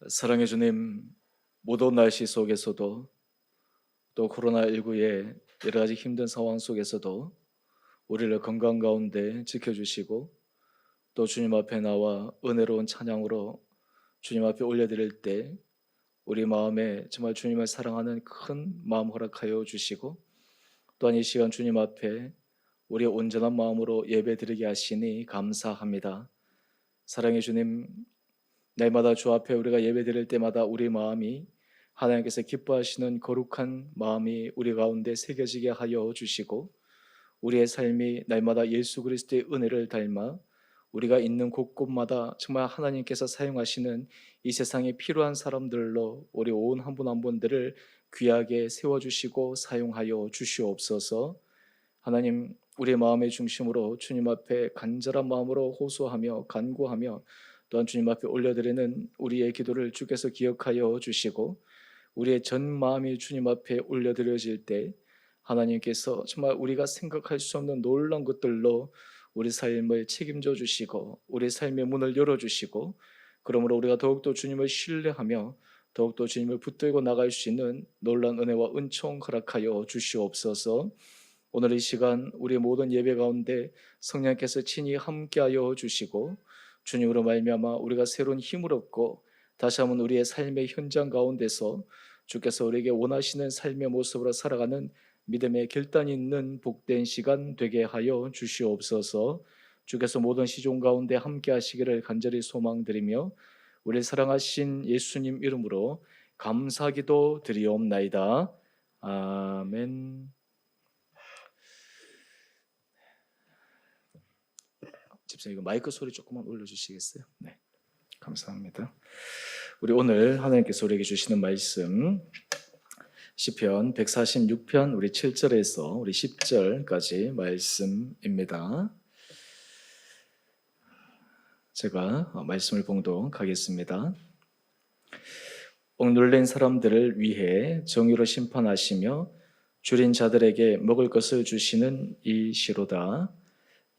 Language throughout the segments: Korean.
사랑해 주님, 무더운 날씨 속에서도 또 코로나19의 여러 가지 힘든 상황 속에서도 우리를 건강 가운데 지켜주시고 또 주님 앞에 나와 은혜로운 찬양으로 주님 앞에 올려드릴 때 우리 마음에 정말 주님을 사랑하는 큰 마음 허락하여 주시고 또한 이 시간 주님 앞에 우리의 온전한 마음으로 예배드리게 하시니 감사합니다. 사랑해 주님, 날마다 주 앞에 우리가 예배드릴 때마다 우리 마음이 하나님께서 기뻐하시는 거룩한 마음이 우리 가운데 새겨지게 하여 주시고 우리의 삶이 날마다 예수 그리스도의 은혜를 닮아 우리가 있는 곳곳마다 정말 하나님께서 사용하시는 이 세상에 필요한 사람들로 우리 온 한 분 한 분들을 귀하게 세워주시고 사용하여 주시옵소서. 하나님, 우리의 마음의 중심으로 주님 앞에 간절한 마음으로 호소하며 간구하며 또한 주님 앞에 올려드리는 우리의 기도를 주께서 기억하여 주시고 우리의 전 마음이 주님 앞에 올려드려질 때 하나님께서 정말 우리가 생각할 수 없는 놀라운 것들로 우리 삶을 책임져 주시고 우리 삶의 문을 열어주시고 그러므로 우리가 더욱더 주님을 신뢰하며 더욱더 주님을 붙들고 나갈 수 있는 놀라운 은혜와 은총 허락하여 주시옵소서. 오늘 이 시간 우리의 모든 예배 가운데 성령께서 친히 함께하여 주시고 주님으로 말미암아 우리가 새로운 힘을 얻고 다시 한번 우리의 삶의 현장 가운데서 주께서 우리에게 원하시는 삶의 모습으로 살아가는 믿음의 결단이 있는 복된 시간 되게 하여 주시옵소서. 주께서 모든 시종 가운데 함께 하시기를 간절히 소망드리며 우리 사랑하신 예수님 이름으로 감사기도 드리옵나이다. 아멘. 집사님, 이거 마이크 소리 조금만 올려주시겠어요? 네, 감사합니다. 우리 오늘 하나님께서 우리에게 주시는 말씀 시편 146편 우리 7절에서 우리 10절까지 말씀입니다. 제가 말씀을 봉독하겠습니다. 억눌린 사람들을 위해 정의로 심판하시며 줄인 자들에게 먹을 것을 주시는 이시로다.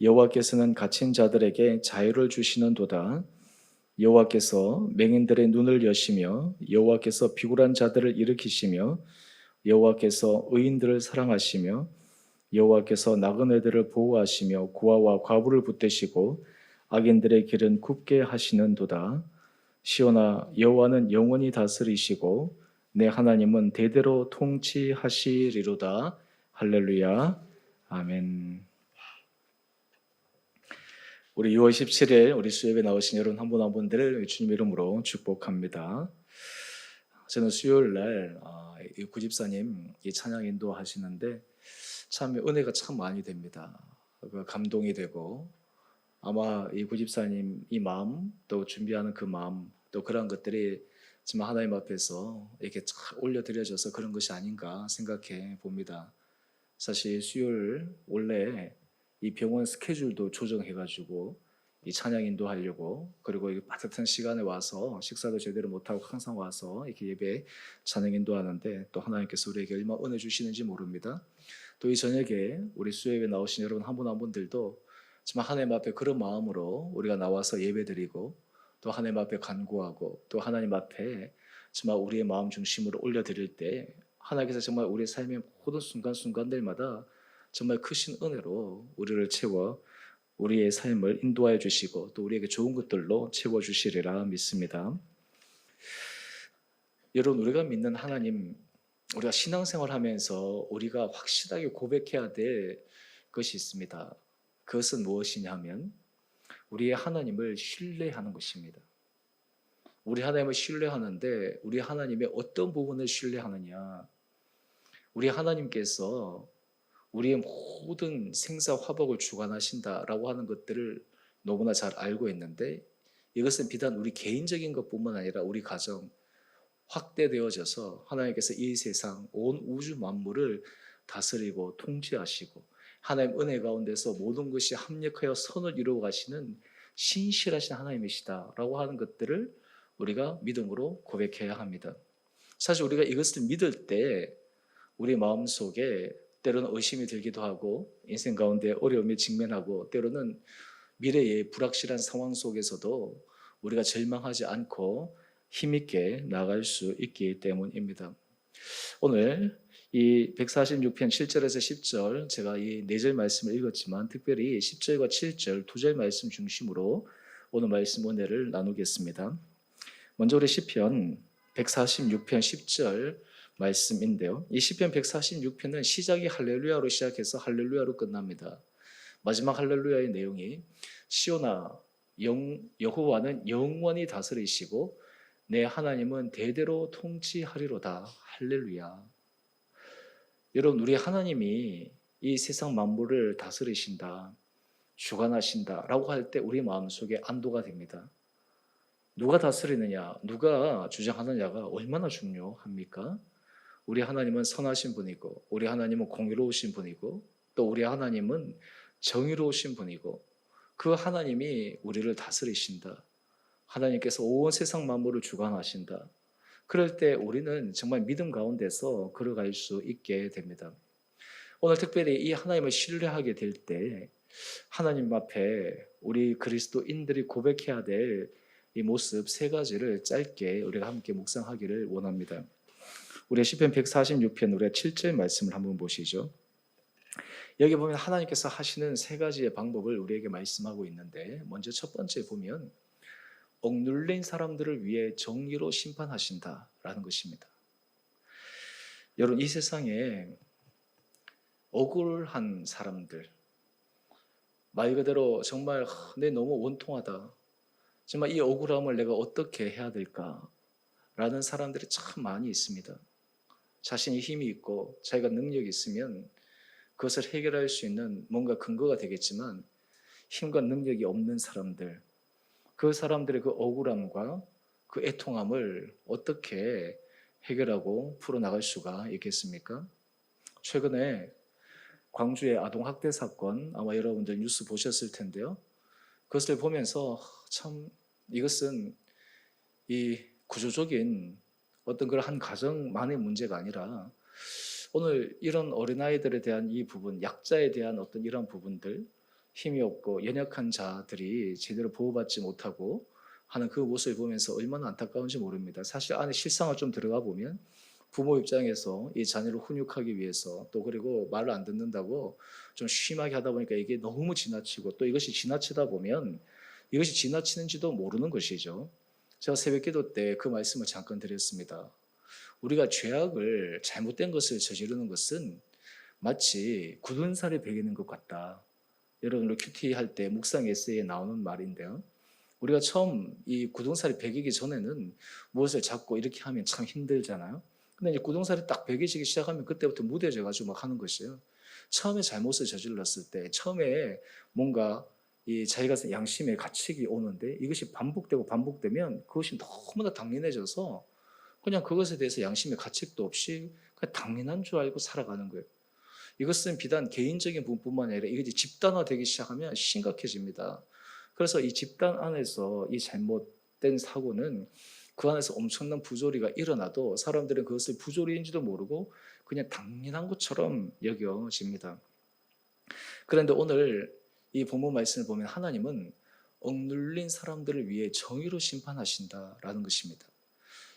여호와께서는 갇힌 자들에게 자유를 주시는도다. 여호와께서 맹인들의 눈을 여시며 여호와께서 비굴한 자들을 일으키시며 여호와께서 의인들을 사랑하시며 여호와께서 나그네들을 보호하시며 고아와 과부를 붙드시고 악인들의 길은 굽게 하시는도다. 시온아, 여호와는 영원히 다스리시고 내 하나님은 대대로 통치하시리로다. 할렐루야. 아멘. 우리 6월 17일 우리 수요일에 나오신 여러분 한 분 한 분들을 주님 이름으로 축복합니다. 저는 수요일 날 구집사님 이 찬양 인도하시는데 참 은혜가 참 많이 됩니다. 감동이 되고 아마 이 구집사님 이 마음 또 준비하는 그 마음 또 그런 것들이 정말 하나님 앞에서 이렇게 쫙 올려드려져서 그런 것이 아닌가 생각해 봅니다. 사실 수요일 원래 이 병원 스케줄도 조정해가지고 이 찬양 인도하려고 그리고 이 빠듯한 시간에 와서 식사도 제대로 못하고 항상 와서 이렇게 예배 찬양 인도하는데 또 하나님께서 우리에게 얼마나 은혜 주시는지 모릅니다. 또 이 저녁에 우리 수요일에 나오신 여러분 한 분 한 분들도 정말 하나님 앞에 그런 마음으로 우리가 나와서 예배드리고 또 하나님 앞에 간구하고 또 하나님 앞에 정말 우리의 마음 중심으로 올려드릴 때 하나님께서 정말 우리의 삶의 모든 순간순간들마다 정말 크신 은혜로 우리를 채워 우리의 삶을 인도하여 주시고 또 우리에게 좋은 것들로 채워주시리라 믿습니다. 여러분, 우리가 믿는 하나님, 우리가 신앙생활 하면서 우리가 확실하게 고백해야 될 것이 있습니다. 그것은 무엇이냐 하면 우리의 하나님을 신뢰하는 것입니다. 우리 하나님을 신뢰하는데 우리 하나님의 어떤 부분을 신뢰하느냐, 우리 하나님께서 우리의 모든 생사 화복을 주관하신다라고 하는 것들을 너무나 잘 알고 있는데 이것은 비단 우리 개인적인 것뿐만 아니라 우리 가정 확대되어져서 하나님께서 이 세상 온 우주 만물을 다스리고 통치하시고 하나님 은혜 가운데서 모든 것이 합력하여 선을 이루어 가시는 신실하신 하나님이시다라고 하는 것들을 우리가 믿음으로 고백해야 합니다. 사실 우리가 이것을 믿을 때 우리 마음속에 때로는 의심이 들기도 하고 인생 가운데 어려움에 직면하고 때로는 미래의 불확실한 상황 속에서도 우리가 절망하지 않고 힘있게 나아갈 수 있기 때문입니다. 오늘 이 146편 7절에서 10절 제가 이 4절 말씀을 읽었지만 특별히 10절과 7절 2절 말씀 중심으로 오늘 말씀 은혜를 나누겠습니다. 먼저 우리 시편 146편 10절 말씀인데요. 이 시편 146편은 시작이 할렐루야로 시작해서 할렐루야로 끝납니다. 마지막 할렐루야의 내용이 시온아 여호와는 영원히 다스리시고 내 하나님은 대대로 통치하리로다. 할렐루야. 여러분, 우리 하나님이 이 세상 만물을 다스리신다, 주관하신다라고 할 때 우리 마음속에 안도가 됩니다. 누가 다스리느냐, 누가 주장하느냐가 얼마나 중요합니까? 우리 하나님은 선하신 분이고, 우리 하나님은 공의로우신 분이고, 또 우리 하나님은 정의로우신 분이고, 그 하나님이 우리를 다스리신다. 하나님께서 온 세상 만물을 주관하신다. 그럴 때 우리는 정말 믿음 가운데서 걸어갈 수 있게 됩니다. 오늘 특별히 이 하나님을 신뢰하게 될 때 하나님 앞에 우리 그리스도인들이 고백해야 될 이 모습 3가지를 짧게 우리가 함께 묵상하기를 원합니다. 우리 시편 146편 우리가 7절 말씀을 한번 보시죠. 여기 보면 하나님께서 하시는 3가지의 방법을 우리에게 말씀하고 있는데, 먼저 첫 번째 보면 억눌린 사람들을 위해 정의로 심판하신다라는 것입니다. 여러분, 이 세상에 억울한 사람들, 말 그대로 정말 내 너무 원통하다, 정말 이 억울함을 내가 어떻게 해야 될까라는 사람들이 참 많이 있습니다. 자신이 힘이 있고 자기가 능력이 있으면 그것을 해결할 수 있는 뭔가 근거가 되겠지만, 힘과 능력이 없는 사람들, 그 사람들의 그 억울함과 그 애통함을 어떻게 해결하고 풀어나갈 수가 있겠습니까? 최근에 광주의 아동학대 사건, 아마 여러분들 뉴스 보셨을 텐데요. 그것을 보면서 참 이것은 이 구조적인 어떤 그런 한 가정만의 문제가 아니라 오늘 이런 어린아이들에 대한 이 부분, 약자에 대한 어떤 이런 부분들, 힘이 없고 연약한 자들이 제대로 보호받지 못하고 하는 그 모습을 보면서 얼마나 안타까운지 모릅니다. 사실 안에 실상을 좀 들어가 보면 부모 입장에서 이 자녀를 훈육하기 위해서, 또 그리고 말을 안 듣는다고 좀 심하게 하다 보니까 이게 너무 지나치고, 또 이것이 지나치다 보면 이것이 지나치는지도 모르는 것이죠. 제가 새벽기도 때 그 말씀을 잠깐 드렸습니다. 우리가 죄악을, 잘못된 것을 저지르는 것은 마치 굳은 살에 베기는 것 같다. 여러분, 우리 큐티 할 때 묵상 에세이에 나오는 말인데요. 우리가 처음 이 굳은 살이 베기기 전에는 무엇을 잡고 이렇게 하면 참 힘들잖아요. 근데 이제 굳은 살이 딱 베겨지기 시작하면 그때부터 무뎌져가지고 막 하는 것이에요. 처음에 잘못을 저질렀을 때, 처음에 뭔가 이 자기가 양심의 가책이 오는데 이것이 반복되고 반복되면 그것이 너무나 당연해져서 그냥 그것에 대해서 양심의 가책도 없이 그냥 당연한 줄 알고 살아가는 거예요. 이것은 비단 개인적인 부분뿐만 아니라 이게 집단화되기 시작하면 심각해집니다. 그래서 이 집단 안에서 이 잘못된 사고는 그 안에서 엄청난 부조리가 일어나도 사람들은 그것을 부조리인지도 모르고 그냥 당연한 것처럼 여겨집니다. 그런데 오늘 이 본문 말씀을 보면 하나님은 억눌린 사람들을 위해 정의로 심판하신다라는 것입니다.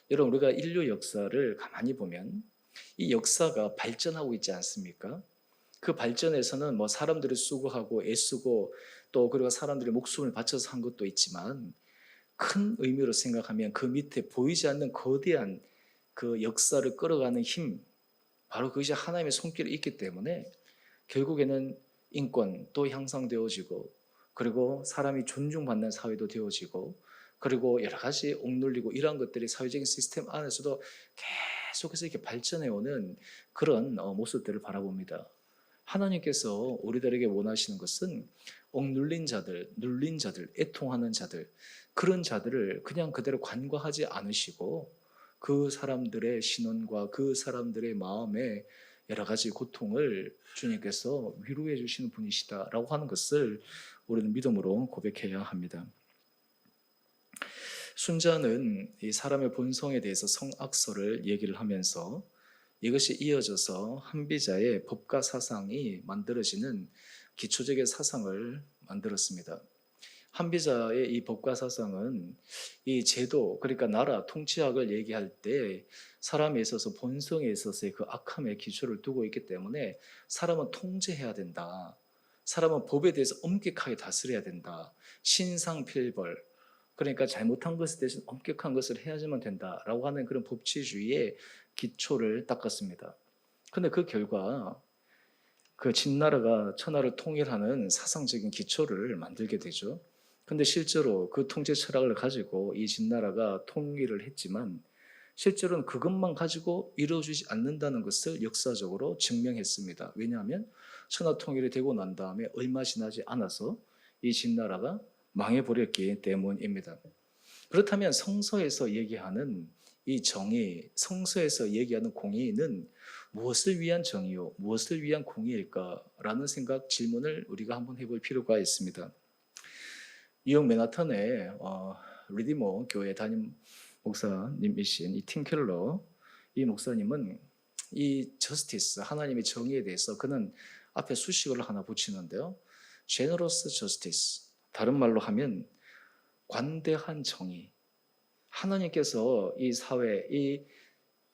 여러분, 우리가 인류 역사를 가만히 보면 이 역사가 발전하고 있지 않습니까? 그 발전에서는 뭐 사람들이 수고하고 애쓰고 또 그리고 사람들이 목숨을 바쳐서 한 것도 있지만, 큰 의미로 생각하면 그 밑에 보이지 않는 거대한 그 역사를 끌어가는 힘, 바로 그것이 하나님의 손길이 있기 때문에 결국에는 인권도 향상되어지고, 그리고 사람이 존중받는 사회도 되어지고, 그리고 여러 가지 억눌리고 이러한 것들이 사회적인 시스템 안에서도 계속해서 이렇게 발전해오는 그런 모습들을 바라봅니다. 하나님께서 우리들에게 원하시는 것은 억눌린 자들, 눌린 자들, 애통하는 자들, 그런 자들을 그냥 그대로 간과하지 않으시고 그 사람들의 신원과 그 사람들의 마음에 여러 가지 고통을 주님께서 위로해 주시는 분이시다라고 하는 것을 우리는 믿음으로 고백해야 합니다. 순자는 이 사람의 본성에 대해서 성악설을 얘기를 하면서 이것이 이어져서 한비자의 법과 사상이 만들어지는 기초적인 사상을 만들었습니다. 한비자의 이 법과 사상은 이 제도, 그러니까 나라 통치학을 얘기할 때 사람에 있어서 본성에 있어서의 그 악함의 기초를 두고 있기 때문에 사람은 통제해야 된다. 사람은 법에 대해서 엄격하게 다스려야 된다. 신상필벌, 그러니까 잘못한 것에 대해서 엄격한 것을 해야지만 된다라고 하는 그런 법치주의의 기초를 닦았습니다. 근데 그 결과 그 진나라가 천하를 통일하는 사상적인 기초를 만들게 되죠. 근데 실제로 그 통제 철학을 가지고 이 진나라가 통일을 했지만 실제로는 그것만 가지고 이루어지지 않는다는 것을 역사적으로 증명했습니다. 왜냐하면 천하 통일이 되고 난 다음에 얼마 지나지 않아서 이 진나라가 망해버렸기 때문입니다. 그렇다면 성서에서 얘기하는 이 정의, 성서에서 얘기하는 공의는 무엇을 위한 정의요, 무엇을 위한 공의일까라는 생각, 질문을 우리가 한번 해볼 필요가 있습니다. 뉴욕 맨하탄의 리디머 교회 담임 목사님이신 이 팀 켈러, 이 목사님은 이 저스티스, 하나님의 정의에 대해서 그는 앞에 수식어를 하나 붙이는데요. generous justice, 다른 말로 하면 관대한 정의. 하나님께서 이 사회,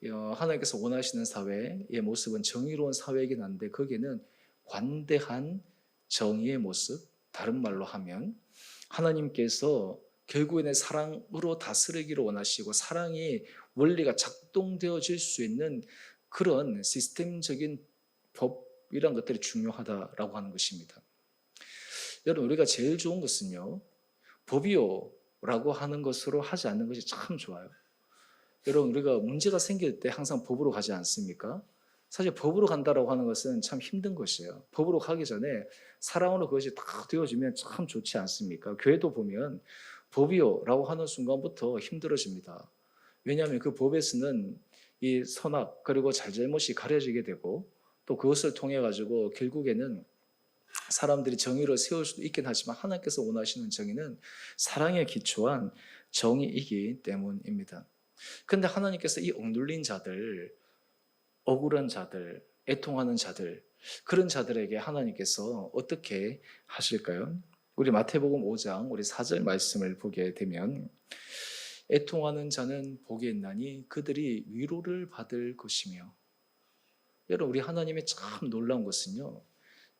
하나님께서 원하시는 사회의 모습은 정의로운 사회이긴 한데 거기에는 관대한 정의의 모습, 다른 말로 하면 하나님께서 결국에는 사랑으로 다스리기를 원하시고 사랑이 원리가 작동되어질 수 있는 그런 시스템적인 법이란 것들이 중요하다라고 하는 것입니다. 여러분, 우리가 제일 좋은 것은요, 법이요 라고 하는 것으로 하지 않는 것이 참 좋아요. 여러분, 우리가 문제가 생길 때 항상 법으로 가지 않습니까? 사실 법으로 간다라고 하는 것은 참 힘든 것이에요. 법으로 가기 전에 사랑으로 그것이 딱 되어지면 참 좋지 않습니까? 교회도 보면 법이요 라고 하는 순간부터 힘들어집니다. 왜냐하면 그 법에서는 이 선악 그리고 잘잘못이 가려지게 되고 또 그것을 통해 가지고 결국에는 사람들이 정의를 세울 수도 있긴 하지만 하나님께서 원하시는 정의는 사랑에 기초한 정의이기 때문입니다. 그런데 하나님께서 이 억눌린 자들, 억울한 자들, 애통하는 자들, 그런 자들에게 하나님께서 어떻게 하실까요? 우리 마태복음 5장 우리 4절 말씀을 보게 되면 애통하는 자는 복이 있나니 그들이 위로를 받을 것이며, 여러분, 우리 하나님의 참 놀라운 것은요,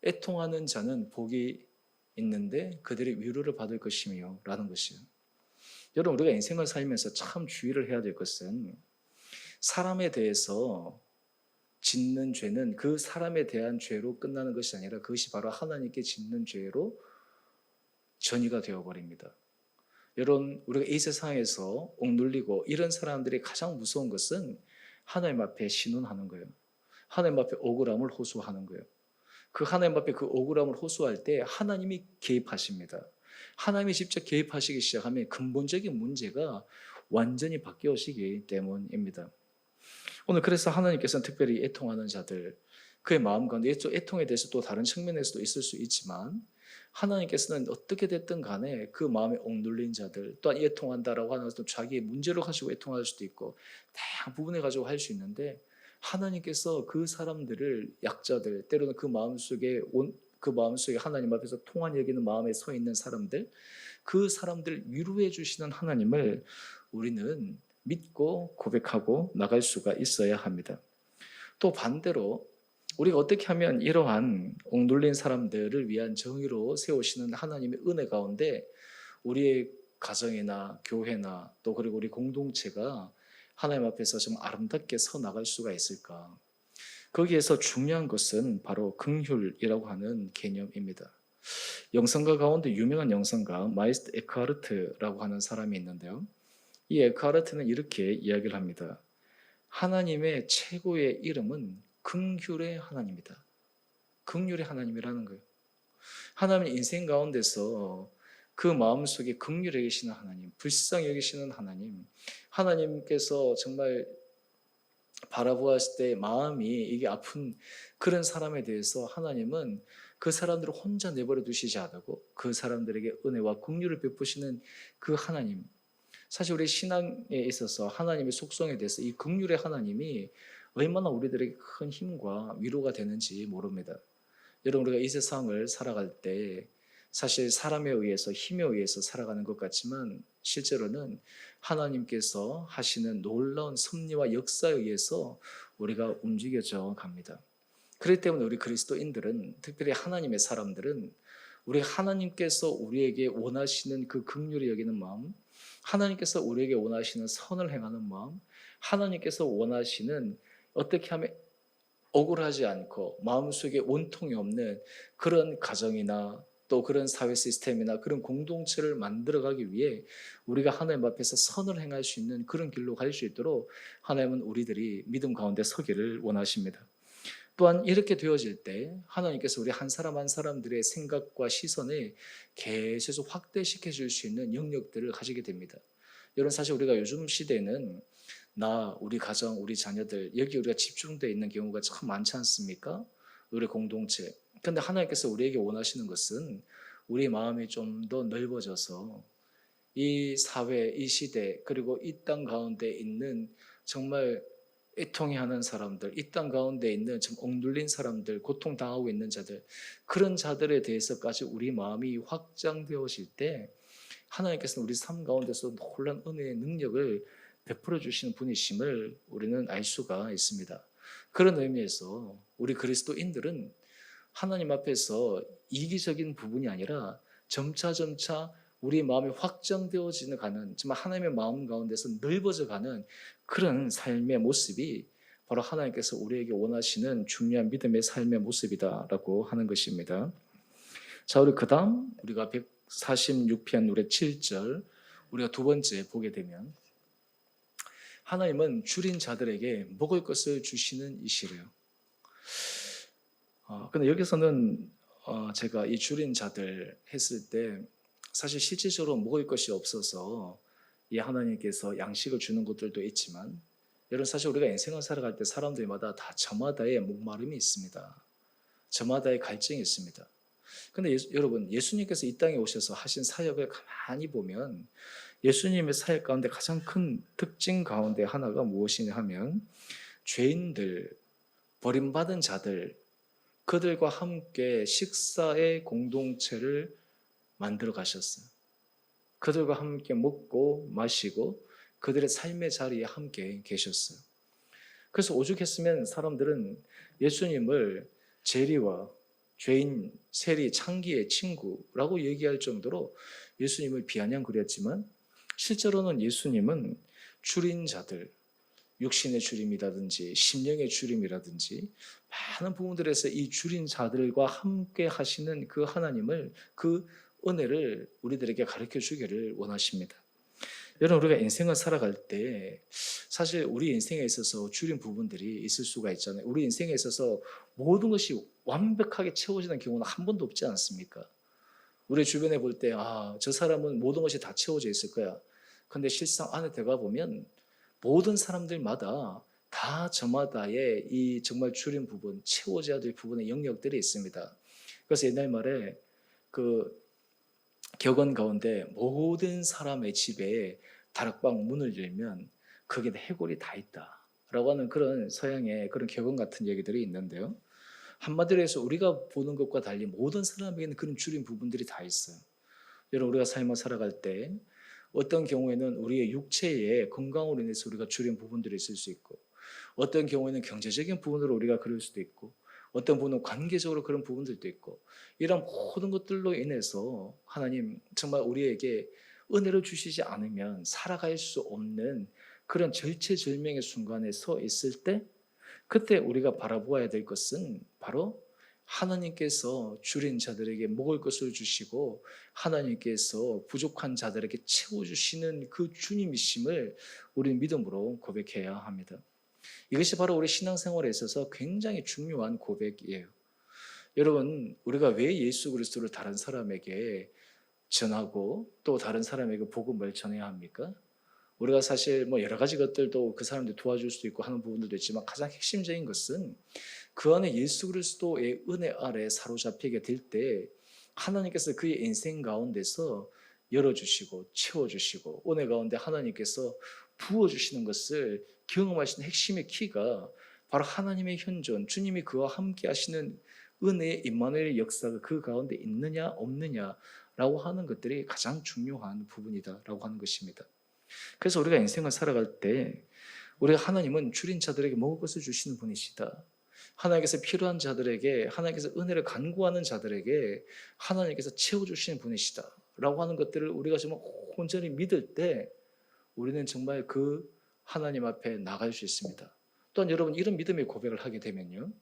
애통하는 자는 복이 있는데 그들이 위로를 받을 것이며 라는 것이에요. 여러분, 우리가 인생을 살면서 참 주의를 해야 될 것은 사람에 대해서 짓는 죄는 그 사람에 대한 죄로 끝나는 것이 아니라 그것이 바로 하나님께 짓는 죄로 전이가 되어버립니다. 여러분, 우리가 이 세상에서 억눌리고 이런 사람들이 가장 무서운 것은 하나님 앞에 신원하는 거예요. 하나님 앞에 억울함을 호소하는 거예요. 그 하나님 앞에 그 억울함을 호소할 때 하나님이 개입하십니다. 하나님이 직접 개입하시기 시작하면 근본적인 문제가 완전히 바뀌어지기 때문입니다. 오늘 그래서 하나님께서는 특별히 애통하는 자들, 그의 마음 가운데 애통에 대해서 또 다른 측면에서도 있을 수 있지만 하나님께서는 어떻게 됐든 간에 그 마음에 억눌린 자들, 또한 애통한다라고 하는 것은 자기의 문제로 가지고 애통할 수도 있고 다양한 부분에 가지고 할 수 있는데 하나님께서 그 사람들을, 약자들, 때로는 그 마음속에 하나님 앞에서 통한 여기는 마음에 서 있는 사람들, 그 사람들을 위로해 주시는 하나님을 우리는 믿고 고백하고 나갈 수가 있어야 합니다. 또 반대로 우리가 어떻게 하면 이러한 억눌린 사람들을 위한 정의로 세우시는 하나님의 은혜 가운데 우리의 가정이나 교회나 또 그리고 우리 공동체가 하나님 앞에서 좀 아름답게 서 나갈 수가 있을까? 거기에서 중요한 것은 바로 긍휼이라고 하는 개념입니다. 영성가 가운데 유명한 영성가 마이스트 에크하르트라고 하는 사람이 있는데요. 이 에크하르트는 이렇게 이야기를 합니다. 하나님의 최고의 이름은 긍휼의 하나님이다. 긍휼의 하나님이라는 거예요. 하나님의 인생 가운데서 그 마음속에 긍휼히 계시는 하나님, 불쌍히 여기시는 하나님, 하나님께서 정말 바라보았을 때 마음이 이게 아픈 그런 사람에 대해서 하나님은 그 사람들을 혼자 내버려 두시지 않고 그 사람들에게 은혜와 긍휼을 베푸시는 그 하나님, 사실 우리 신앙에 있어서 하나님의 속성에 대해서 이 긍휼의 하나님이 얼마나 우리들에게 큰 힘과 위로가 되는지 모릅니다. 여러분, 우리가 이 세상을 살아갈 때 사실 사람에 의해서 힘에 의해서 살아가는 것 같지만 실제로는 하나님께서 하시는 놀라운 섭리와 역사에 의해서 우리가 움직여져 갑니다. 그렇기 때문에 우리 그리스도인들은, 특별히 하나님의 사람들은 우리 하나님께서 우리에게 원하시는 그 긍휼히 여기는 마음, 하나님께서 우리에게 원하시는 선을 행하는 마음, 하나님께서 원하시는 어떻게 하면 억울하지 않고 마음속에 원통이 없는 그런 가정이나 또 그런 사회 시스템이나 그런 공동체를 만들어가기 위해 우리가 하나님 앞에서 선을 행할 수 있는 그런 길로 갈 수 있도록 하나님은 우리들이 믿음 가운데 서기를 원하십니다. 또한 이렇게 되어질 때 하나님께서 우리 한 사람 한 사람들의 생각과 시선을 계속 확대시켜 줄 수 있는 영역들을 가지게 됩니다. 여러분, 사실 우리가 요즘 시대에는 나, 우리 가정, 우리 자녀들, 여기 우리가 집중되어 있는 경우가 참 많지 않습니까? 우리 공동체. 그런데 하나님께서 우리에게 원하시는 것은 우리 마음이 좀 더 넓어져서 이 사회, 이 시대, 그리고 이 땅 가운데 있는 정말 애통해하는 사람들, 이 땅 가운데 있는 좀 억눌린 사람들, 고통당하고 있는 자들, 그런 자들에 대해서까지 우리 마음이 확장되어질 때 하나님께서는 우리 삶 가운데서 놀라운 은혜의 능력을 베풀어 주시는 분이심을 우리는 알 수가 있습니다. 그런 의미에서 우리 그리스도인들은 하나님 앞에서 이기적인 부분이 아니라 점차 우리 마음이 확장되어지는 가는, 정말 하나님의 마음 가운데서 넓어져 가는 그런 삶의 모습이 바로 하나님께서 우리에게 원하시는 중요한 믿음의 삶의 모습이다라고 하는 것입니다. 자, 우리 그다음 우리가 146편 우리 7절 우리가 두 번째 보게 되면 하나님은 줄인 자들에게 먹을 것을 주시는 이시래요. 근데 여기서는 제가 이 줄인 자들 했을 때 사실 실질적으로 먹을 것이 없어서 이 하나님께서 양식을 주는 것들도 있지만, 여러분 사실 우리가 인생을 살아갈 때 사람들마다 다 저마다의 목마름이 있습니다. 저마다의 갈증이 있습니다. 근데 여러분, 예수님께서 이 땅에 오셔서 하신 사역을 가만히 보면 예수님의 사역 가운데 가장 큰 특징 가운데 하나가 무엇이냐 하면 죄인들, 버림받은 자들, 그들과 함께 식사의 공동체를 만들어 가셨어요. 그들과 함께 먹고 마시고 그들의 삶의 자리에 함께 계셨어요. 그래서 오죽했으면 사람들은 예수님을 재리와 죄인, 세리, 창기의 친구라고 얘기할 정도로 예수님을 비아냥거렸지만 실제로는 예수님은 줄인 자들, 육신의 줄임이라든지 심령의 줄임이라든지 많은 부분들에서 이 줄인 자들과 함께 하시는 그 하나님을, 그 은혜를 우리들에게 가르쳐 주기를 원하십니다. 여러분, 우리가 인생을 살아갈 때 사실 우리 인생에 있어서 줄인 부분들이 있을 수가 있잖아요. 우리 인생에 있어서 모든 것이 완벽하게 채워지는 경우는 한 번도 없지 않습니까? 우리 주변에 볼 때 저 사람은 모든 것이 다 채워져 있을 거야. 근데 실상 안에 들어가 보면 모든 사람들마다 다 저마다의 이 정말 줄인 부분, 채워져야 될 부분의 영역들이 있습니다. 그래서 옛날 말에 그 격언 가운데 모든 사람의 집에 다락방 문을 열면 거기에 해골이 다 있다라고 하는 그런 서양의 그런 격언 같은 얘기들이 있는데요. 한마디로 해서 우리가 보는 것과 달리 모든 사람에게는 그런 줄인 부분들이 다 있어요. 여러분, 우리가 삶을 살아갈 때 어떤 경우에는 우리의 육체의 건강으로 인해서 우리가 줄인 부분들이 있을 수 있고, 어떤 경우에는 경제적인 부분으로 우리가 그럴 수도 있고, 어떤 부분은 관계적으로 그런 부분들도 있고, 이런 모든 것들로 인해서 하나님 정말 우리에게 은혜를 주시지 않으면 살아갈 수 없는 그런 절체절명의 순간에 서 있을 때, 그때 우리가 바라보아야 될 것은 바로 하나님께서 줄인 자들에게 먹을 것을 주시고 하나님께서 부족한 자들에게 채워주시는 그 주님이심을 우리는 믿음으로 고백해야 합니다. 이것이 바로 우리 신앙생활에 있어서 굉장히 중요한 고백이에요. 여러분, 우리가 왜 예수 그리스도를 다른 사람에게 전하고 또 다른 사람에게 복음을 전해야 합니까? 우리가 사실 뭐 여러 가지 것들도 그 사람들 도와줄 수도 있고 하는 부분들도 있지만 가장 핵심적인 것은 그 안에 예수 그리스도의 은혜 아래 사로잡히게 될 때 하나님께서 그의 인생 가운데서 열어주시고 채워주시고 은혜 가운데 하나님께서 부어주시는 것을 경험하시는 핵심의 키가 바로 하나님의 현존, 주님이 그와 함께 하시는 은혜의 임마누엘의 역사가 그 가운데 있느냐 없느냐라고 하는 것들이 가장 중요한 부분이다라고 하는 것입니다. 그래서 우리가 인생을 살아갈 때 우리가 하나님은 줄인 자들에게 먹을 것을 주시는 분이시다. 하나님께서 필요한 자들에게, 하나님께서 은혜를 간구하는 자들에게 하나님께서 채워주시는 분이시다 라고 하는 것들을 우리가 정말 온전히 믿을 때 우리는 정말 그 하나님 앞에 나갈 수 있습니다. 또한 여러분, 이런 믿음의 고백을 하게 되면요,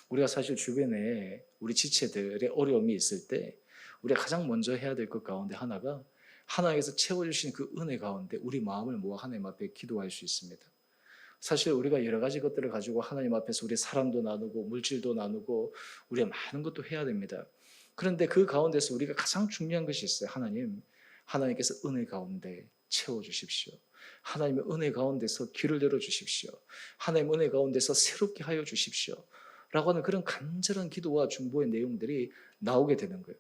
우리가 사실 주변에 우리 지체들의 어려움이 있을 때 우리가 가장 먼저 해야 될 것 가운데 하나가 하나님께서 채워주신 그 은혜 가운데 우리 마음을 모아 하나님 앞에 기도할 수 있습니다. 사실 우리가 여러 가지 것들을 가지고 하나님 앞에서 우리 사랑도 나누고 물질도 나누고 우리가 많은 것도 해야 됩니다. 그런데 그 가운데서 우리가 가장 중요한 것이 있어요. 하나님께서 은혜 가운데 채워주십시오. 하나님의 은혜 가운데서 길을 열어주십시오. 하나님의 은혜 가운데서 새롭게 하여 주십시오 라고 하는 그런 간절한 기도와 중보의 내용들이 나오게 되는 거예요.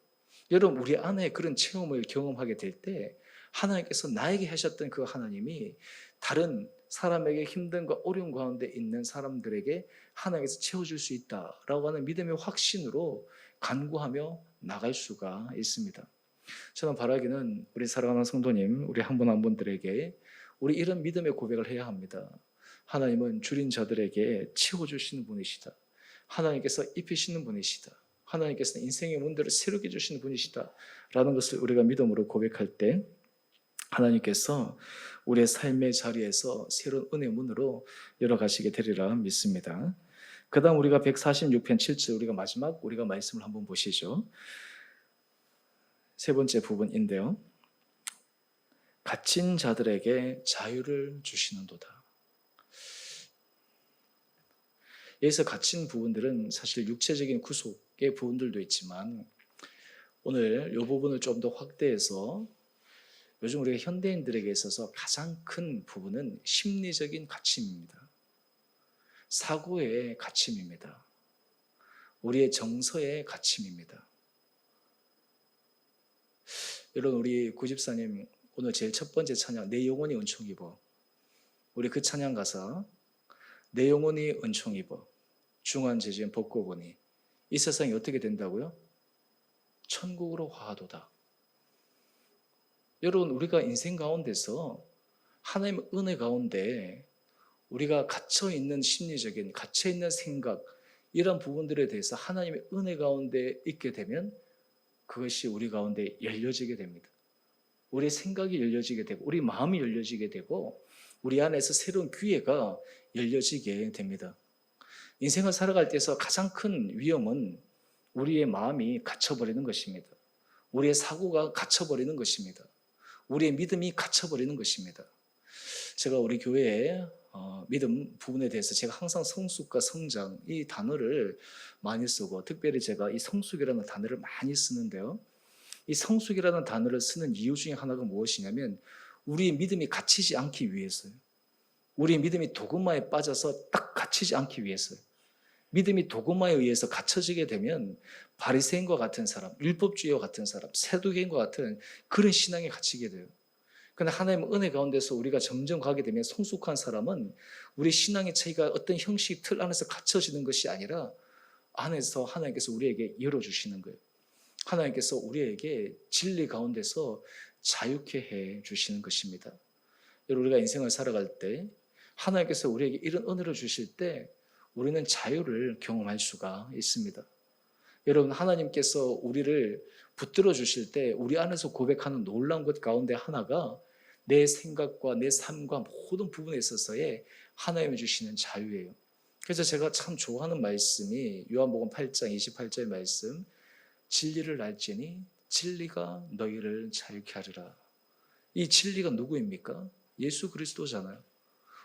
여러분, 우리 안에 그런 체험을 경험하게 될 때 하나님께서 나에게 하셨던 그 하나님이 다른 사람에게 힘든과 어려운 가운데 있는 사람들에게 하나님께서 채워줄 수 있다라고 하는 믿음의 확신으로 간구하며 나갈 수가 있습니다. 저는 바라기는 우리 사랑하는 성도님, 우리 한 분 한 분들에게 우리 이런 믿음의 고백을 해야 합니다. 하나님은 줄인 자들에게 채워주시는 분이시다. 하나님께서 입히시는 분이시다. 하나님께서 인생의 문들을 새롭게 주시는 분이시다 라는 것을 우리가 믿음으로 고백할 때 하나님께서 우리의 삶의 자리에서 새로운 은혜 문으로 열어가시게 되리라 믿습니다. 그 다음 우리가 146편 7절 우리가 마지막 우리가 말씀을 한번 보시죠. 세 번째 부분인데요. 갇힌 자들에게 자유를 주시는도다. 여기서 갇힌 부분들은 사실 육체적인 구속의 부분들도 있지만 오늘 이 부분을 좀 더 확대해서 요즘 우리가 현대인들에게 있어서 가장 큰 부분은 심리적인 갇힘입니다. 사고의 갇힘입니다. 우리의 정서의 갇힘입니다. 여러분, 우리 구집사님 오늘 제일 첫 번째 찬양 내 영혼이 은총 입어, 우리 그 찬양 가사 내 영혼이 은총 입어 중한 죄지은 벗고 보니 이 세상이 어떻게 된다고요? 천국으로 화하도다. 여러분, 우리가 인생 가운데서 하나님의 은혜 가운데 우리가 갇혀있는 심리적인, 갇혀있는 생각 이런 부분들에 대해서 하나님의 은혜 가운데 있게 되면 그것이 우리 가운데 열려지게 됩니다. 우리의 생각이 열려지게 되고 우리 마음이 열려지게 되고 우리 안에서 새로운 기회가 열려지게 됩니다. 인생을 살아갈 때에서 가장 큰 위험은 우리의 마음이 갇혀버리는 것입니다. 우리의 사고가 갇혀버리는 것입니다. 우리의 믿음이 갇혀버리는 것입니다. 제가 우리 교회에 믿음 부분에 대해서 제가 항상 성숙과 성장 이 단어를 많이 쓰고 특별히 제가 이 성숙이라는 단어를 많이 쓰는데요. 이 성숙이라는 단어를 쓰는 이유 중에 하나가 무엇이냐면 우리의 믿음이 갇히지 않기 위해서요. 우리의 믿음이 도그마에 빠져서 딱 갇히지 않기 위해서요. 믿음이 도그마에 의해서 갇혀지게 되면 바리새인과 같은 사람, 율법주의와 같은 사람, 세두개인과 같은 그런 신앙에 갇히게 돼요. 그런데 하나님의 은혜 가운데서 우리가 점점 가게 되면 성숙한 사람은 우리 신앙의 차이가 어떤 형식 틀 안에서 갇혀지는 것이 아니라 안에서 하나님께서 우리에게 열어주시는 거예요. 하나님께서 우리에게 진리 가운데서 자유케 해 주시는 것입니다. 여러분, 우리가 인생을 살아갈 때 하나님께서 우리에게 이런 은혜를 주실 때 우리는 자유를 경험할 수가 있습니다. 여러분, 하나님께서 우리를 붙들어 주실 때 우리 안에서 고백하는 놀라운 것 가운데 하나가 내 생각과 내 삶과 모든 부분에 있어서의 하나님이 주시는 자유예요. 그래서 제가 참 좋아하는 말씀이 요한복음 8장 28절 말씀, 진리를 알지니 진리가 너희를 자유케 하리라. 이 진리가 누구입니까? 예수 그리스도잖아요.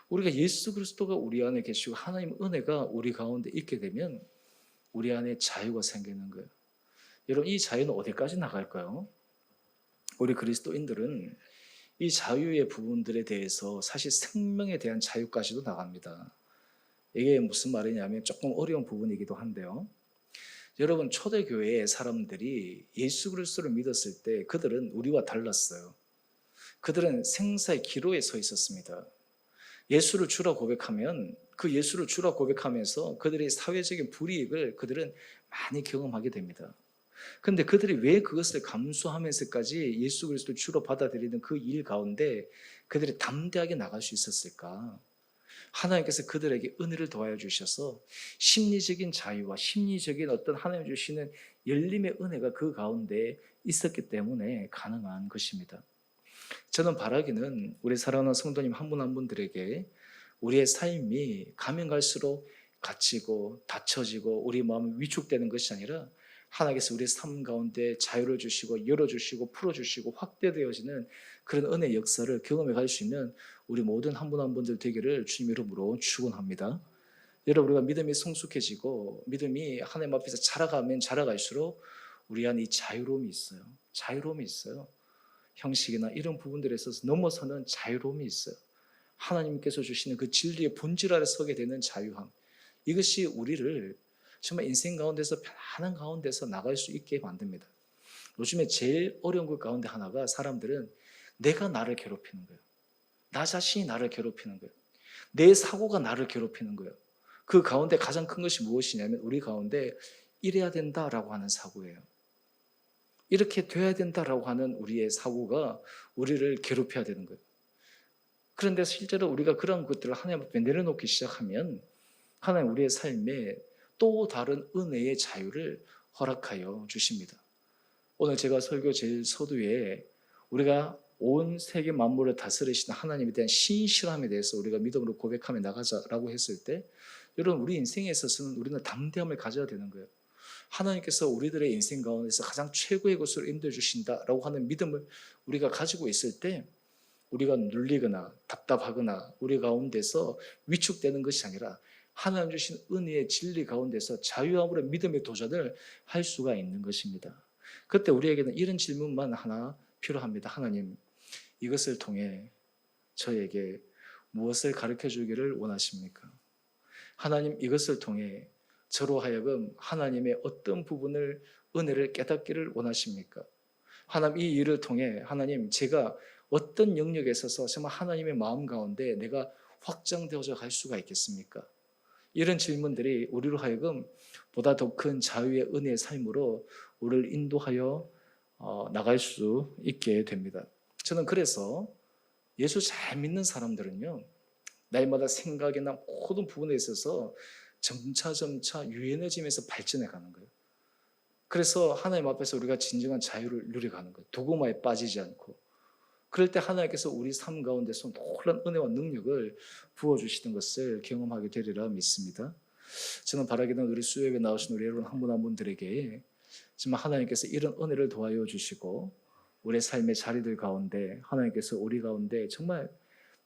우리가 예수 그리스도가 우리 안에 계시고 하나님의 은혜가 우리 가운데 있게 되면 우리 안에 자유가 생기는 거예요. 여러분, 이 자유는 어디까지 나갈까요? 우리 그리스도인들은 이 자유의 부분들에 대해서 사실 생명에 대한 자유까지도 나갑니다. 이게 무슨 말이냐면 조금 어려운 부분이기도 한데요. 여러분, 초대교회의 사람들이 예수 그리스도를 믿었을 때 그들은 우리와 달랐어요. 그들은 생사의 기로에 서 있었습니다. 예수를 주라 고백하면 그 예수를 주라 고백하면서 그들의 사회적인 불이익을 그들은 많이 경험하게 됩니다. 그런데 그들이 왜 그것을 감수하면서까지 예수 그리스도를 주로 받아들이는 그 일 가운데 그들이 담대하게 나갈 수 있었을까? 하나님께서 그들에게 은혜를 더하여 주셔서 심리적인 자유와 심리적인 어떤 하나님 주시는 열림의 은혜가 그 가운데 있었기 때문에 가능한 것입니다. 저는 바라기는 우리 사랑하는 성도님 한 분 한 분들에게 우리의 삶이 가면 갈수록 갇히고 닫혀지고 우리 마음이 위축되는 것이 아니라 하나님께서 우리의 삶 가운데 자유를 주시고 열어주시고 풀어주시고 확대되어지는 그런 은혜의 역사를 경험해 갈 수 있는 우리 모든 한 분 한 분들 되기를 주님 이름으로 축원합니다. 여러분, 우리가 믿음이 성숙해지고 믿음이 하나님 앞에서 자라가면 자라갈수록 우리 안에 이 자유로움이 있어요. 자유로움이 있어요. 형식이나 이런 부분들에 있어서 넘어서는 자유로움이 있어요. 하나님께서 주시는 그 진리의 본질 아래 서게 되는 자유함. 이것이 우리를 정말 인생 가운데서 편안한 가운데서 나갈 수 있게 만듭니다. 요즘에 제일 어려운 것 가운데 하나가 사람들은 내가 나를 괴롭히는 거예요. 나 자신이 나를 괴롭히는 거예요. 내 사고가 나를 괴롭히는 거예요. 그 가운데 가장 큰 것이 무엇이냐면 우리 가운데 이래야 된다라고 하는 사고예요. 이렇게 돼야 된다라고 하는 우리의 사고가 우리를 괴롭혀야 되는 거예요. 그런데 실제로 우리가 그런 것들을 하나님 앞에 내려놓기 시작하면 하나님 우리의 삶에 또 다른 은혜의 자유를 허락하여 주십니다. 오늘 제가 설교 제일 서두에 우리가 온 세계 만물을 다스리시는 하나님에 대한 신실함에 대해서 우리가 믿음으로 고백하며 나가자라고 했을 때 여러분 우리 인생에 있어서는 우리는 담대함을 가져야 되는 거예요. 하나님께서 우리들의 인생 가운데서 가장 최고의 것으로 인도해 주신다라고 하는 믿음을 우리가 가지고 있을 때 우리가 눌리거나 답답하거나 우리 가운데서 위축되는 것이 아니라 하나님 주신 은혜의 진리 가운데서 자유함으로 믿음의 도전을 할 수가 있는 것입니다. 그때 우리에게는 이런 질문만 하나 필요합니다. 하나님, 이것을 통해 저에게 무엇을 가르쳐 주기를 원하십니까? 하나님, 이것을 통해 저로 하여금 하나님의 어떤 부분을 은혜를 깨닫기를 원하십니까? 하나님, 이 일을 통해 하나님, 제가 어떤 영역에 있어서 정말 하나님의 마음 가운데 내가 확장되어져 갈 수가 있겠습니까? 이런 질문들이 우리로 하여금 보다 더 큰 자유의 은혜의 삶으로 우리를 인도하여 나갈 수 있게 됩니다. 저는 그래서 예수 잘 믿는 사람들은요, 날마다 생각이나 모든 부분에 있어서 점차 유연해지면서 발전해 가는 거예요. 그래서 하나님 앞에서 우리가 진정한 자유를 누려가는 거예요. 도구마에 빠지지 않고. 그럴 때 하나님께서 우리 삶 가운데서 놀라운 은혜와 능력을 부어주시는 것을 경험하게 되리라 믿습니다. 저는 바라기는 우리 수요일에 나오신 우리 여러분 한 분 한 분들에게 정말 하나님께서 이런 은혜를 도와여 주시고 우리의 삶의 자리들 가운데 하나님께서 우리 가운데 정말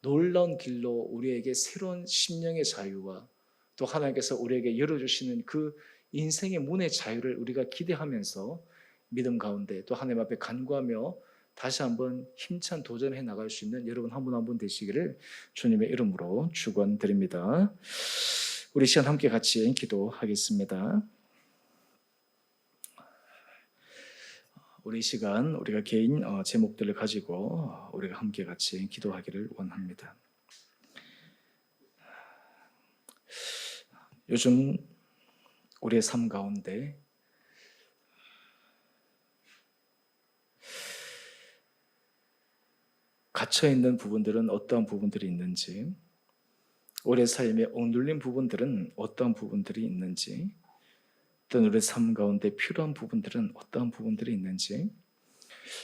놀라운 길로 우리에게 새로운 심령의 자유와 또 하나님께서 우리에게 열어주시는 그 인생의 문의 자유를 우리가 기대하면서 믿음 가운데 또 하나님 앞에 간구하며 다시 한번 힘찬 도전해 나갈 수 있는 여러분 한 분 한 분 되시기를 주님의 이름으로 축원드립니다. 우리 시간 함께 같이 기도하겠습니다. 우리 시간 우리가 개인 제목들을 가지고 우리가 함께 같이 기도하기를 원합니다. 요즘 우리의 삶 가운데 갇혀있는 부분들은 어떠한 부분들이 있는지, 우리의 삶에 억눌린 부분들은 어떠한 부분들이 있는지, 어떤 우리의 삶 가운데 필요한 부분들은 어떠한 부분들이 있는지,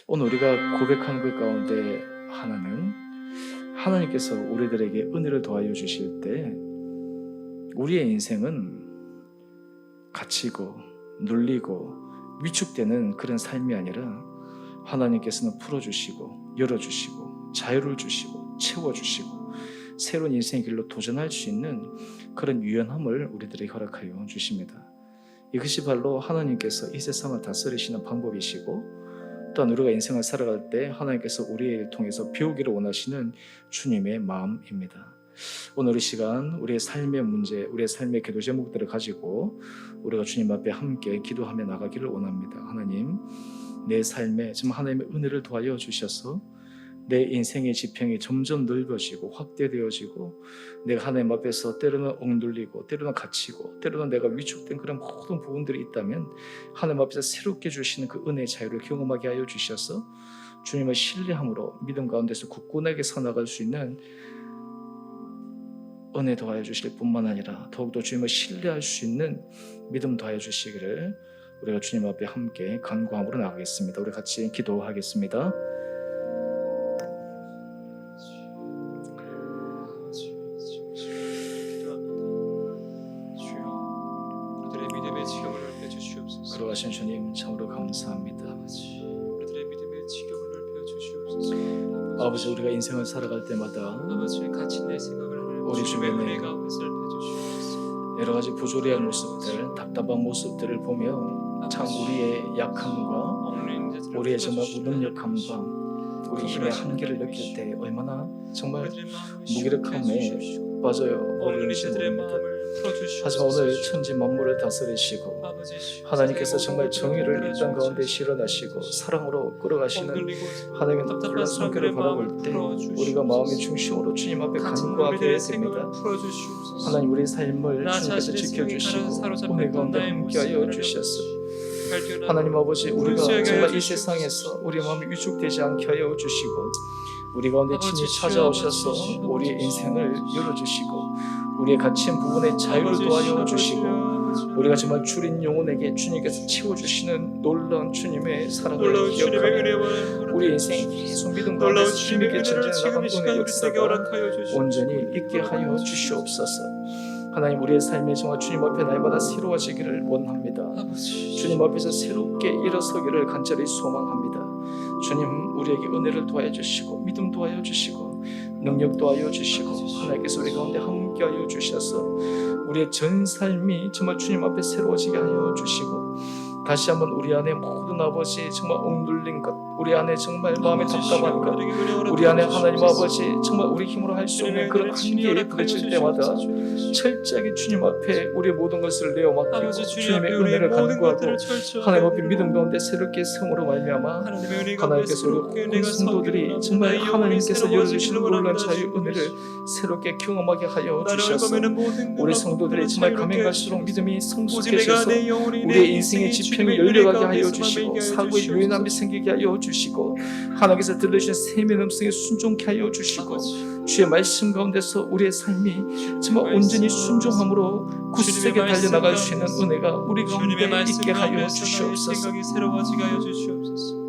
오늘 우리가 고백하는 것 가운데 하나는 하나님께서 우리들에게 은혜를 더하여 주실 때 우리의 인생은 갇히고 눌리고 위축되는 그런 삶이 아니라 하나님께서는 풀어주시고 열어주시고 자유를 주시고 채워주시고 새로운 인생의 길로 도전할 수 있는 그런 유연함을 우리들에게 허락하여 주십니다. 이것이 바로 하나님께서 이 세상을 다스리시는 방법이시고 또한 우리가 인생을 살아갈 때 하나님께서 우리를 통해서 배우기를 원하시는 주님의 마음입니다. 오늘 이 시간 우리의 삶의 문제, 우리의 삶의 기도 제목들을 가지고 우리가 주님 앞에 함께 기도하며 나가기를 원합니다. 하나님, 내 삶에 정말 하나님의 은혜를 도와여 주셔서 내 인생의 지평이 점점 넓어지고 확대되어지고 내가 하나님 앞에서 때로는 억눌리고 때로는 갇히고 때로는 내가 위축된 그런 모든 부분들이 있다면 하나님 앞에서 새롭게 주시는 그 은혜의 자유를 경험하게 하여 주셔서 주님을 신뢰함으로 믿음 가운데서 굳건하게 서나갈 수 있는 은혜 더하여 주실 뿐만 아니라 더욱더 주님을 신뢰할 수 있는 믿음 더하여 주시기를 우리가 주님 앞에 함께 간구함으로 나가겠습니다. 우리 같이 기도하겠습니다. 걸어가신 주님 참으로 감사합니다. 우리들의 믿음의 지경을 넓혀 주시옵소서. 아버지, 우리가 인생을 살아갈 때마다 아버지, 갇힌 내 생각을 우리 주님의 주변에 은혜 가운데서 넓혀 주시옵소서. 여러 가지 부조리한 모습들, 답답한 모습들을 보며 참 우리의 약함과 얽매인 자들을 우리의 정말 풀어주시며 무능력함과 우리 힘의 한계를 느낄 때 얼마나 정말 우리들의 마음을 무기력함에 시원케 해주시옵시고, 빠져요 얽매인 어려운지 자들의 모릅니다. 마음을 풀어주시옵소서. 하지만 오늘 천지 만물을 다스리시고 아버지, 하나님께서 정말 정의를 이 땅 가운데 주옵소서. 실현하시고 사랑으로 끌어가시는 억눌리고 하나님의 답답한 놀라운 손길을 사람들의 바라볼 마음을 때 풀어주시옵소서. 우리가 마음의 중심으로 주님 앞에 갇힌 간구하게 우리들의 됩니다. 생각을 풀어주시옵소서. 하나님, 우리 삶을 나 주님께서 자신의 생각에 지켜주시고 사로잡혔던 은혜 가운데 나의 함께하여 모습을 주셨어. 발견하고 하나님 아버지, 우리가 분수하게 정말 이 해주시옵소서. 세상에서 우리 마음이 위축되지 않게 하여 주시고 우리 가운데 아버지, 친히 주여, 찾아오셔서 아버지, 우리의 아버지, 인생을 아버지. 열어주시고 우리의 갇힌 부분의 자유를 아버지, 도하여 아버지, 주시고 아버지. 우리가 정말 줄인 영혼에게 주님께서 채워주시는 놀라운 주님의 사랑을 놀라운 주님의 기억하며 은혜와 우리 인생 계속 믿음 놀라운 가운데서 주님의 주님께 은혜를 전진해 지금 나가는 이 시간 은혜 우리들에게 역사가 허락하여 주시옵소서. 온전히 있게 하여 주시옵소서. 하나님, 우리의 삶이 정말 주님 앞에 날마다 새로워지기를 원합니다. 아버지, 주님 앞에서 새롭게 일어서기를 간절히 소망합니다. 주님, 우리에게 은혜를 도와여 주시고 믿음 도와여 주시고 능력 도와여 주시고 하나님께서 우리 가운데 함께하여 주셔서 우리의 전 삶이 정말 주님 앞에 새로워지게 하여 주시고 다시 한번 우리 안에 모든 아버지 정말 억눌린 것, 우리 안에 정말 마음에 답답한 것, 우리 안에 하나님 아버지 정말 우리 힘으로 할 수 없는 그런 한계에 부딪힐 때마다 철저하게 주님 앞에 우리의 모든 것을 내어 맡기고 주님의 은혜를 간구하고 하나님 앞에 믿음 가운데 새롭게 성으로 말미암아 하나님께서 우리 성도들이 정말 하나님께서 열어주시는 놀라운 자유 은혜를 새롭게 경험하게 하여 주셔서 우리 성도들이 정말 가면 갈수록 믿음이 성숙해져서 우리의 인생의 지평이 열려가게 하여 주시고 사고의 유연함이 생기게 하여 주시고 하나님께서 들려주신 세미의 음성에 순종케 하여 주시고 주의 말씀 가운데서 우리의 삶이 정말 온전히 순종함으로 굳세게 달려나갈 수 있는 은혜가 우리 가운데 있게 하여 주시옵소서. 생각이 새로워지게 하여 주시옵소서.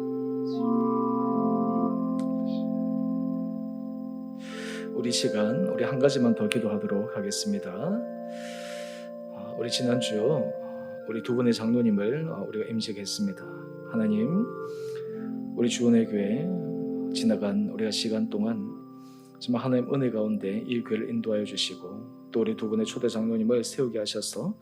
우리 시간 우리 한 가지만 더 기도하도록 하겠습니다. 우리 지난주 우리 두 분의 장로님을 우리가 임직했습니다. 하나님, 우리 주원의 교회 지나간 우리가 시간 동안 정말 하나님 은혜 가운데 이 교회를 인도하여 주시고 또 우리 두 분의 초대 장로님을 세우게 하셔서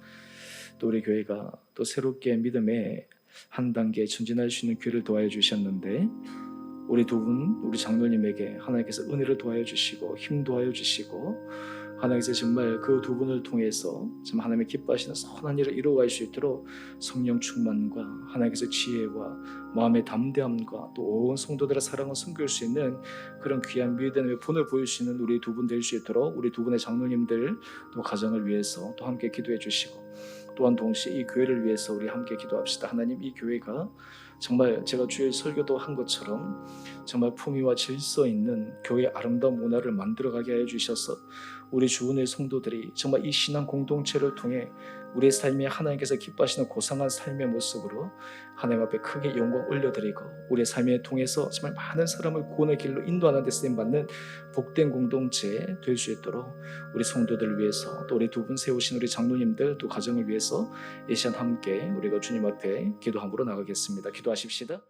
또 우리 교회가 또 새롭게 믿음의 한 단계 전진할 수 있는 교회를 도와여 주셨는데 우리 두 분, 우리 장로님에게 하나님께서 은혜를 도와여 주시고 힘 도와여 주시고 하나님께서 정말 그 두 분을 통해서 정말 하나님의 기뻐하시는 선한 일을 이루어갈 수 있도록 성령 충만과 하나님께서 지혜와 마음의 담대함과 또 온 성도들의 사랑을 섬길 수 있는 그런 귀한 미래된 본을 보일 수 있는 우리 두 분 될 수 있도록 우리 두 분의 장로님들 또 가정을 위해서 또 함께 기도해 주시고 또한 동시에 이 교회를 위해서 우리 함께 기도합시다. 하나님, 이 교회가 정말 제가 주일 설교도 한 것처럼 정말 품위와 질서 있는 교회의 아름다운 문화를 만들어가게 하여 주셔서 우리 주은의 성도들이 정말 이 신앙 공동체를 통해 우리의 삶에 하나님께서 기뻐하시는 고상한 삶의 모습으로 하나님 앞에 크게 영광 올려드리고 우리의 삶에 통해서 정말 많은 사람을 구원의 길로 인도하는 데 쓰임받는 복된 공동체 될 수 있도록 우리 성도들을 위해서 또 우리 두 분 세우신 우리 장로님들 또 가정을 위해서 이 시간 함께 우리가 주님 앞에 기도함으로 나가겠습니다. 기도하십시다.